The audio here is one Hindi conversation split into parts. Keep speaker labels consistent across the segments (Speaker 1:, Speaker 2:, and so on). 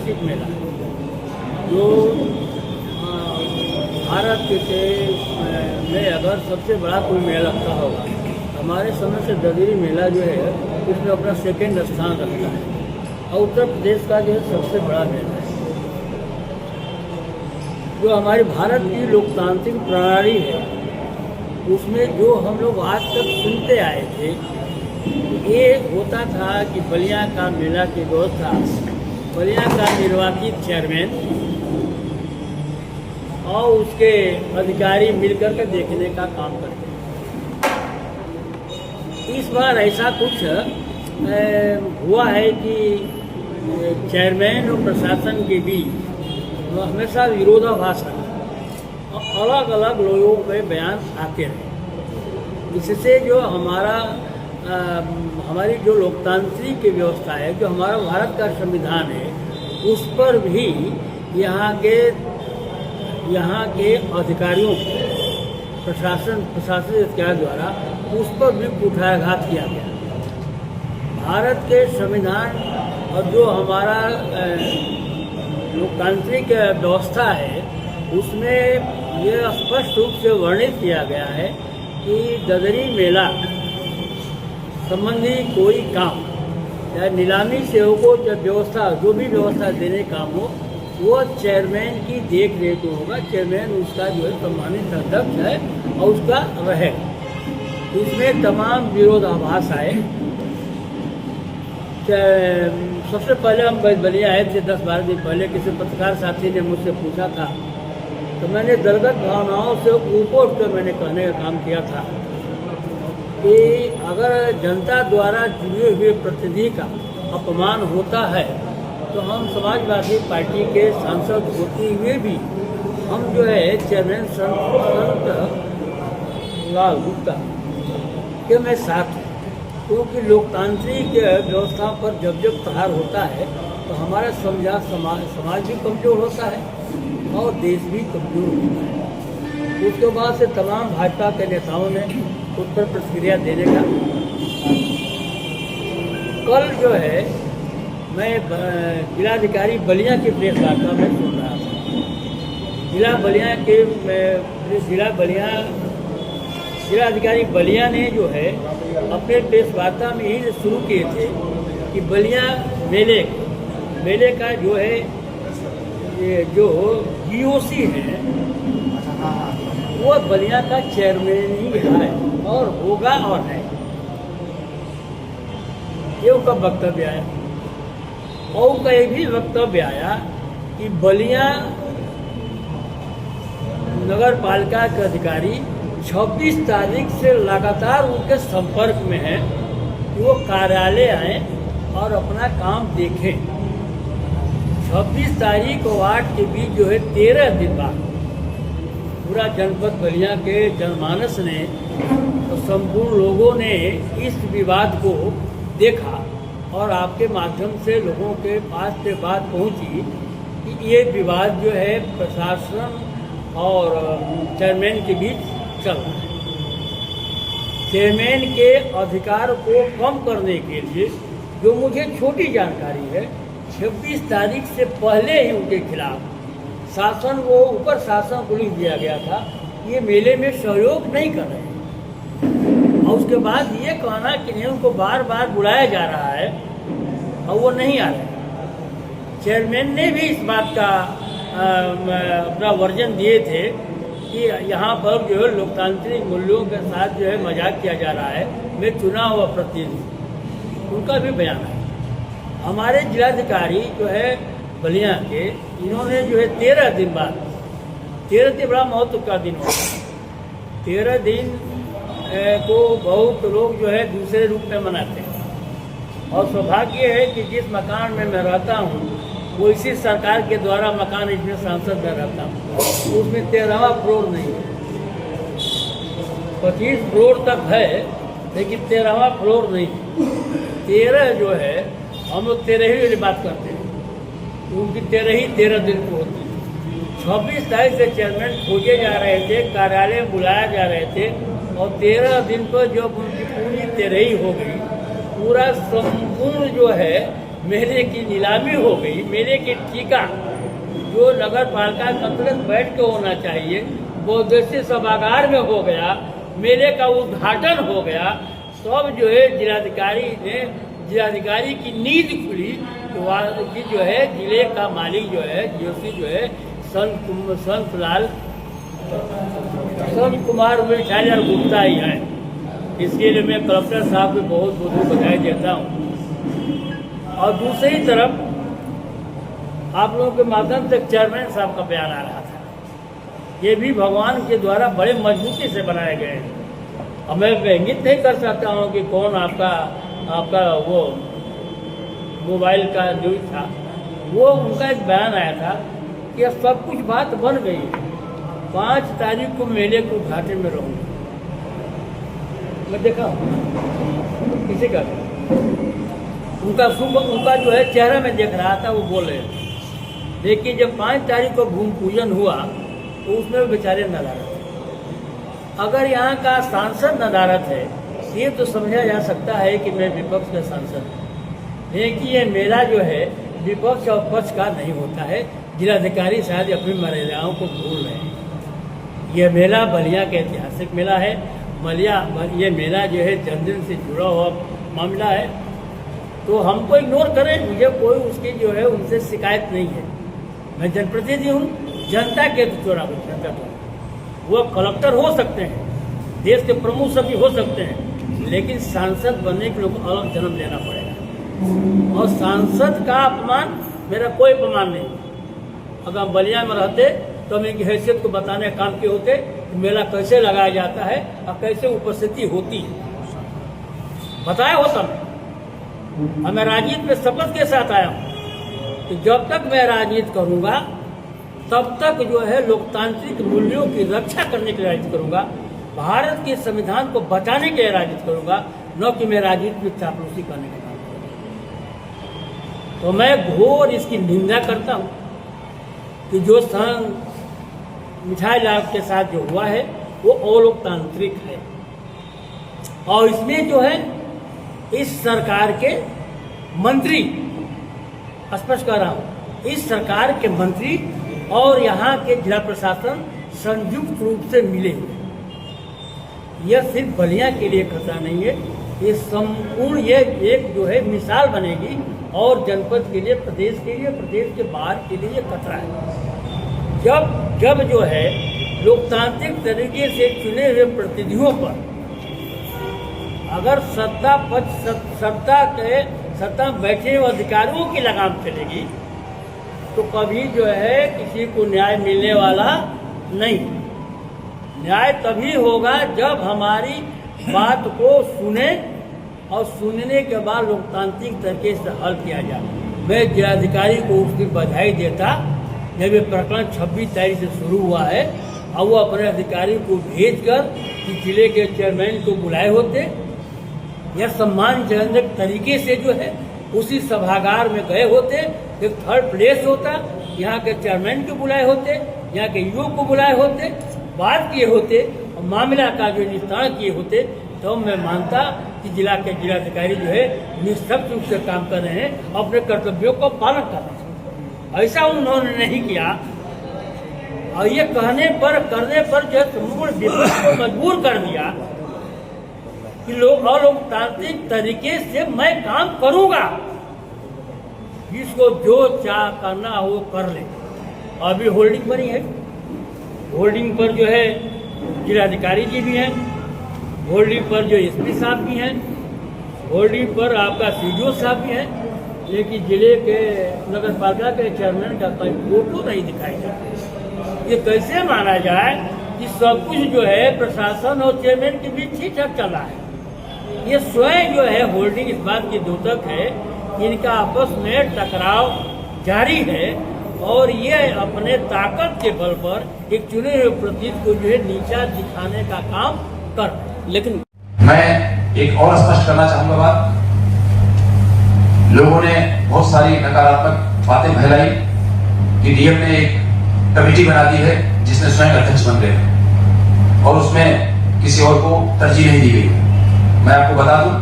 Speaker 1: लोकतांत्रिक मेला जो भारत के में अगर सबसे बड़ा कोई मेला लगता होगा, हमारे समय से ददरी मेला जो है उसमें अपना सेकेंड स्थान रखता है और उत्तर प्रदेश का जो है सबसे बड़ा मेला है। जो हमारे भारत की लोकतांत्रिक प्रणाली है उसमें जो हम लोग आज तक सुनते आए थे, ये होता था कि बलिया का मेला की व्यवस्था बलिया का निर्वाचित चेयरमैन और उसके अधिकारी मिलकर के देखने का काम करते हैं। इस बार ऐसा कुछ हुआ है कि चेयरमैन और प्रशासन के बीच हमेशा विरोधाभास है, अलग अलग लोगों के बयान आते रहे। इससे जो हमारी जो लोकतांत्रिक व्यवस्था है, जो हमारा भारत का संविधान है, उस पर भी यहाँ के अधिकारियों प्रशासनिक अधिकारी द्वारा उस पर भी कुठाराघात किया गया। भारत के संविधान और जो हमारा लोकतांत्रिक व्यवस्था है उसमें यह स्पष्ट रूप से वर्णित किया गया है कि ददरी मेला संबंधी कोई काम या नीलामी सेवकों या व्यवस्था जो भी व्यवस्था देने काम हो वो चेयरमैन की देख रेख में होगा। चेयरमैन उसका जो है सम्मानित अध्यक्ष है और उसका रहेगा। इसमें तमाम विरोधाभास आए। सबसे पहले हम बलिया आए थे 10-12 दिन पहले, किसी पत्रकार साथी ने मुझसे पूछा था तो मैंने दलगत भावनाओं से ऊपर उठकर मैंने कहने का काम किया था कि अगर जनता द्वारा चुने हुए प्रतिनिधि का अपमान होता है तो हम समाजवादी पार्टी के सांसद होते हुए भी हम जो है चेयरमैन संत लाल गुप्ता के मैं साथ हूँ, क्योंकि लोकतांत्रिक व्यवस्था पर जब जब प्रहार होता है तो हमारा समाज भी कमज़ोर होता है और देश भी कमज़ोर होता है। उसके बाद से तमाम भाजपा के नेताओं ने उस पर प्रतिक्रिया देने का कल जो है मैं जिलाधिकारी बलिया की प्रेस वार्ता में सुन रहा था। जिलाधिकारी बलिया ने जो है अपने प्रेस वार्ता में यही शुरू किए थे कि बलिया मेले का जो है ये जो GOC है वो बलिया का चेयरमैन ही है और होगा और है, ये उनका वक्तव्य आया। और उनका ये भी वक्तव्य आया कि बलिया नगर पालिका के अधिकारी 26 तारीख से लगातार उनके संपर्क में हैं कि वो कार्यालय आएँ और अपना काम देखें। 26 तारीख और 8 के बीच जो है 13 दिन बाद पूरा जनपद बलिया के जनमानस ने तो संपूर्ण लोगों ने इस विवाद को देखा और आपके माध्यम से लोगों के पास से बात पहुंची कि ये विवाद जो है प्रशासन और चेयरमैन के बीच चल रहा है। चेयरमैन के अधिकार को कम करने के लिए जो मुझे छोटी जानकारी है 26 तारीख से पहले ही उनके खिलाफ ऊपर शासन को लिख दिया गया था ये मेले में सहयोग नहीं कर रहे हैं। और उसके बाद ये कहना कि नहीं उनको बार बार बुलाया जा रहा है और वो नहीं आ रहे। चेयरमैन ने भी इस बात का अपना वर्जन दिए थे कि यहाँ पर जो है लोकतांत्रिक मूल्यों के साथ जो है मजाक किया जा रहा है, मैं चुना हुआ प्रतिनिधि, उनका भी बयान है। हमारे जिलाधिकारी जो है बलिया के, इन्होंने जो है 13 दिन बाद 13 दिन बड़ा महत्व का दिन होता है। 13 दिन को बहुत लोग जो है दूसरे रूप में मनाते हैं और सौभाग्य है कि जिस मकान में मैं रहता हूँ वो इसी सरकार के द्वारा मकान इसमें सांसद में रहता हूँ, उसमें 13वां फ्लोर नहीं है। 25 फ्लोर तक है लेकिन 13वां फ्लोर नहीं है। 13 जो है हम लोग 13 ही वाली बात करते हैं, उनकी 13 दिन को होती है। 26 तारीख से चेयरमैन खोजे जा रहे थे, कार्यालय बुलाया जा रहे थे और 13 दिन पर जब उनकी पूरी 13 ही हो गई, पूरा संपूर्ण जो है मेले की नीलामी हो गई, मेले की टीका जो नगर पालिका के अंतर्गत बैठ के होना चाहिए वो उद्देश्य सभागार में हो गया, मेले का उद्घाटन हो गया। सब जो है जिलाधिकारी की नींद खुली कि जो है जिले का मालिक जो है जोशी जो है संत कुमार मिठाईलाल गुप्ता ही है। इसके लिए मैं कलेक्टर साहब को बहुत बहुत बधाई देता हूँ। और दूसरी तरफ आप लोगों के माध्यम से चेयरमैन साहब का बयान आ रहा था, ये भी भगवान के द्वारा बड़े मजबूती से बनाए गए हैं। अब मैं इंगित नहीं कर सकता हूँ कि कौन आपका वो मोबाइल का न्यूज था, वो उनका एक बयान आया था कि अब सब कुछ बात बन गई है, 5 तारीख को मेले के उद्घाटन में रहूँगा। मैं देखा किसी का उनका जो है चेहरा में देख रहा था, वो बोल रहे थे। लेकिन जब 5 तारीख को भूमि पूजन हुआ तो उसमें बेचारे नदारत थे। अगर यहाँ का सांसद नदारत है ये तो समझा जा सकता है कि मैं विपक्ष का सांसद हूँ, लेकिन ये मेरा जो है विपक्ष और पक्ष का नहीं होता है। जिलाधिकारी शायद अपनी मर्यादाओं को भूल रहे हैं। यह मेला बलिया का ऐतिहासिक मेला है। ये मेला जो है जन्मदिन से जुड़ा हुआ मामला है, तो हमको इग्नोर करें, मुझे कोई उसकी जो है उनसे शिकायत नहीं है। मैं जनप्रतिनिधि हूँ, जनता के चुना हूँ, जनता को। वो कलेक्टर हो सकते हैं, देश के प्रमुख सभी हो सकते हैं, लेकिन सांसद बनने के लोग अलग जन्म लेना पड़ेगा। और सांसद का अपमान मेरा कोई अपमान नहीं। अगर हम बलिया में रहते तो हम इनकी हैसियत को बताने काम के होते, मेला कैसे लगाया जाता है और कैसे उपस्थिति होती है बताया होता मैं। और मैं राजनीति में शपथ के साथ आया हूँ कि जब तक मैं राजनीति करूँगा तब तक जो है लोकतांत्रिक मूल्यों की रक्षा करने के लिए राजनीति करूँगा, भारत के संविधान को बचाने के लिए राजनीति करूँगा, न कि मैं राजनीति में चापलूसी करने के काम करूँगा। तो मैं घोर इसकी निंदा करता हूँ कि जो संघ मिठाईलाल के साथ जो हुआ है वो अलोकतांत्रिक है। और इसमें जो है इस सरकार के मंत्री, स्पष्ट कर रहा हूँ, इस सरकार के मंत्री और यहाँ के जिला प्रशासन संयुक्त रूप से मिले हुए। यह सिर्फ बलिया के लिए खतरा नहीं है, ये संपूर्ण ये एक जो है मिसाल बनेगी और जनपद के लिए, प्रदेश के लिए, प्रदेश के बाहर के लिए ये खतरा है। जब जो है लोकतांत्रिक तरीके से चुने हुए प्रतिनिधियों पर अगर सत्ता बैठे हुए अधिकारियों की लगाम चलेगी तो कभी जो है किसी को न्याय मिलने वाला नहीं। न्याय तभी होगा जब हमारी बात को सुने और सुनने के बाद लोकतांत्रिक तरीके से हल किया जाए। मैं जिलाधिकारी को उसकी बधाई देता जब ये प्रकरण 26 तारीख से शुरू हुआ है और वो अपने अधिकारी को भेजकर कि जिले के चेयरमैन को बुलाए होते या सम्मानजनक तरीके से जो है उसी सभागार में गए होते, एक 3rd प्लेस होता, यहाँ के चेयरमैन को बुलाए होते, यहाँ के युवक को बुलाए होते, बात किए होते और मामला का जो निस्तारण किए होते, तो मैं मानता कि जिला के जिलाधिकारी जो है निष्पक्ष रूप से काम कर रहे हैं, अपने कर्तव्यों को पालन कर रहे हैं। ऐसा उन्होंने नहीं किया और ये करने पर जो संपूर्ण विपक्ष को मजबूर कर दिया कि लोग अलोकतांत्रिक तरीके से मैं काम करूंगा, जिसको जो चाह करना हो वो कर ले। अभी होल्डिंग बनी है, होल्डिंग पर जो है जिलाधिकारी जी भी हैं, होल्डिंग पर जो एसपी साहब भी हैं, होल्डिंग पर आपका सीडीओ साहब भी हैं, लेकिन जिले के नगर पालिका के चेयरमैन का कोई फोटो नहीं दिखाई देता। ये कैसे माना जाए कि सब कुछ जो है प्रशासन और चेयरमैन के बीच ठीक ठाक चल रहा है। ये स्वयं जो है होल्डिंग इस बात की द्योतक है कि इनका आपस में टकराव जारी है और ये अपने ताकत के बल पर एक चुने हुए प्रतिनिधि को जो है नीचा दिखाने का काम कर।
Speaker 2: लेकिन मैं एक और स्पष्ट करना चाहूंगा बात, लोगों ने बहुत सारी नकारात्मक बातें फैलाई कि डीएम ने एक कमेटी बना दी है जिसमें स्वयं अध्यक्ष बन गए और उसमें किसी और को तरजीह नहीं दी गई। मैं आपको बता दूं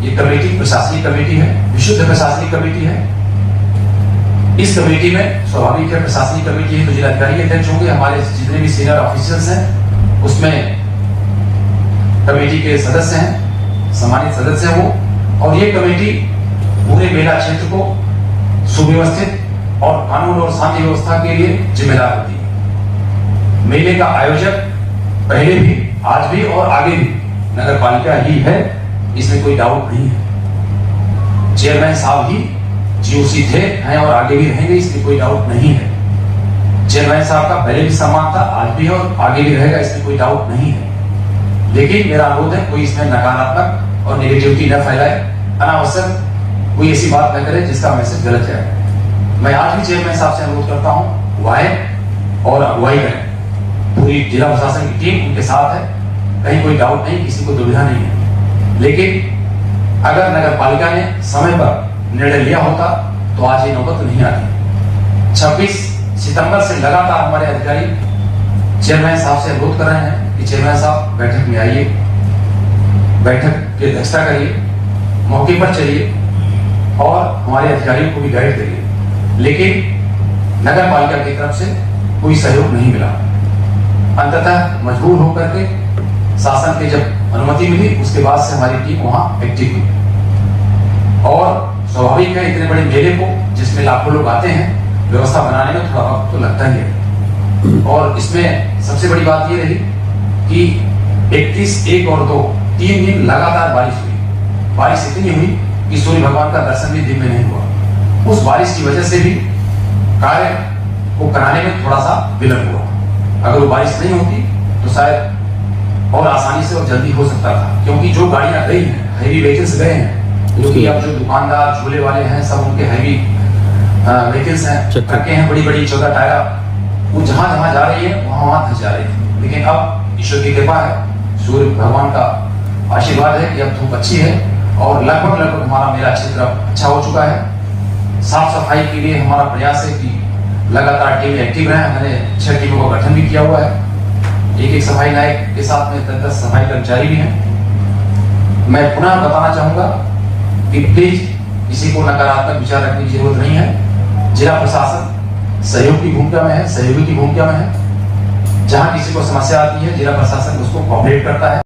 Speaker 2: ये कमेटी प्रशासनिक कमेटी है, विशुद्ध प्रशासनिक कमेटी है। इस कमेटी में स्वाभाविक है प्रशासनिक कमेटी है तो जिलाधिकारी अध्यक्ष होंगे, हमारे जितने भी सीनियर ऑफिसर्स हैं उसमें कमेटी के सदस्य हैं, सम्मानित सदस्य हैं वो। और ये कमेटी पूरे मेला क्षेत्र को सुव्यवस्थित और कानून और शांति व्यवस्था के लिए जिम्मेदार होती है। मेले का आयोजक पहले भी, आज भी और आगे भी नगर पालिका ही है, इसमें कोई डाउट नहीं है। चेयरमैन साहब ही जीओसी थे, हैं और आगे भी रहेंगे, इसमें कोई डाउट नहीं है। चेयरमैन साहब का पहले भी सम्मान था, आज भी और आगे भी रहेगा, इसमें कोई डाउट नहीं है। लेकिन मेरा अनुरोध है कोई इसमें नकारात्मक और नेगेटिविटी न फैलाए, अनावश्यक कोई ऐसी बात न करे जिसका मैसेज गलत जाए। मैं आज भी चेयरमैन साहब से अनुरोध करता हूँ वो आए और अगुवाई करें। पूरी जिला प्रशासन की टीम उनके साथ है, कहीं कोई डाउट नहीं, किसी को दुविधा नहीं है। लेकिन अगर नगर पालिका ने समय पर निर्णय लिया होता तो आज ये नौबत नहीं आती। 26 सितंबर से लगातार हमारे अधिकारी चेयरमैन साहब से अनुरोध कर रहे हैं कि चेयरमैन साहब बैठक में आइए, बैठक की अध्यक्षता करिए, मौके पर चलिए और हमारे अधिकारियों को भी गाइड करिए। लेकिन नगर पालिका की तरफ से कोई सहयोग नहीं मिला। अंततः मजबूर होकर के शासन की जब अनुमति मिली उसके बाद से हमारी टीम वहां एक्टिव हुई। और स्वाभाविक है इतने बड़े मेले को जिसमें लाखों लोग आते हैं, व्यवस्था बनाने में थोड़ा वक्त तो लगता ही है। और इसमें सबसे बड़ी बात ये रही कि 31, 1 और 2 3 दिन लगातार बारिश हुई। बारिश इतनी हुई कि सूर्य भगवान का दर्शन भी दिन में नहीं हुआ। उस बारिश की वजह से भी कार्य को कराने में थोड़ा सा विलंब हुआ। अगर वो बारिश नहीं होती तो शायद और आसानी से और जल्दी हो सकता था, क्योंकि जो गाड़ियां गई हैं, हैवी व्हीकल्स गए हैं, क्योंकि अब जो दुकानदार झूले वाले हैं सब उनके हैवी व्हीकल्स हैं, ट्रकें हैं बड़ी बड़ी 14 टायरा, वो जहां जहां जा रही है वहां धंस जा रही थी। लेकिन अब ईश्वर की कृपा है, सूर्य भगवान का आशीर्वाद है कि अब धूप अच्छी है और लगभग हमारा मेला क्षेत्र अब अच्छा हो चुका है। साफ सफाई के लिए हमारा प्रयास है कि लगातार टीम एक्टिव रहे। मैंने 6 टीमों का गठन भी किया हुआ है, एक सफाई नायक के साथ में 10 सफाई कर्मचारी भी हैं। मैं पुनः बताना चाहूंगा कि प्लीज किसी को नकारात्मक विचार रखने की जरूरत नहीं है। जिला प्रशासन सहयोग की भूमिका में है, सहयोगी की भूमिका में है। जहां किसी को समस्या आती है जिला प्रशासन उसको कोऑपरेट करता है।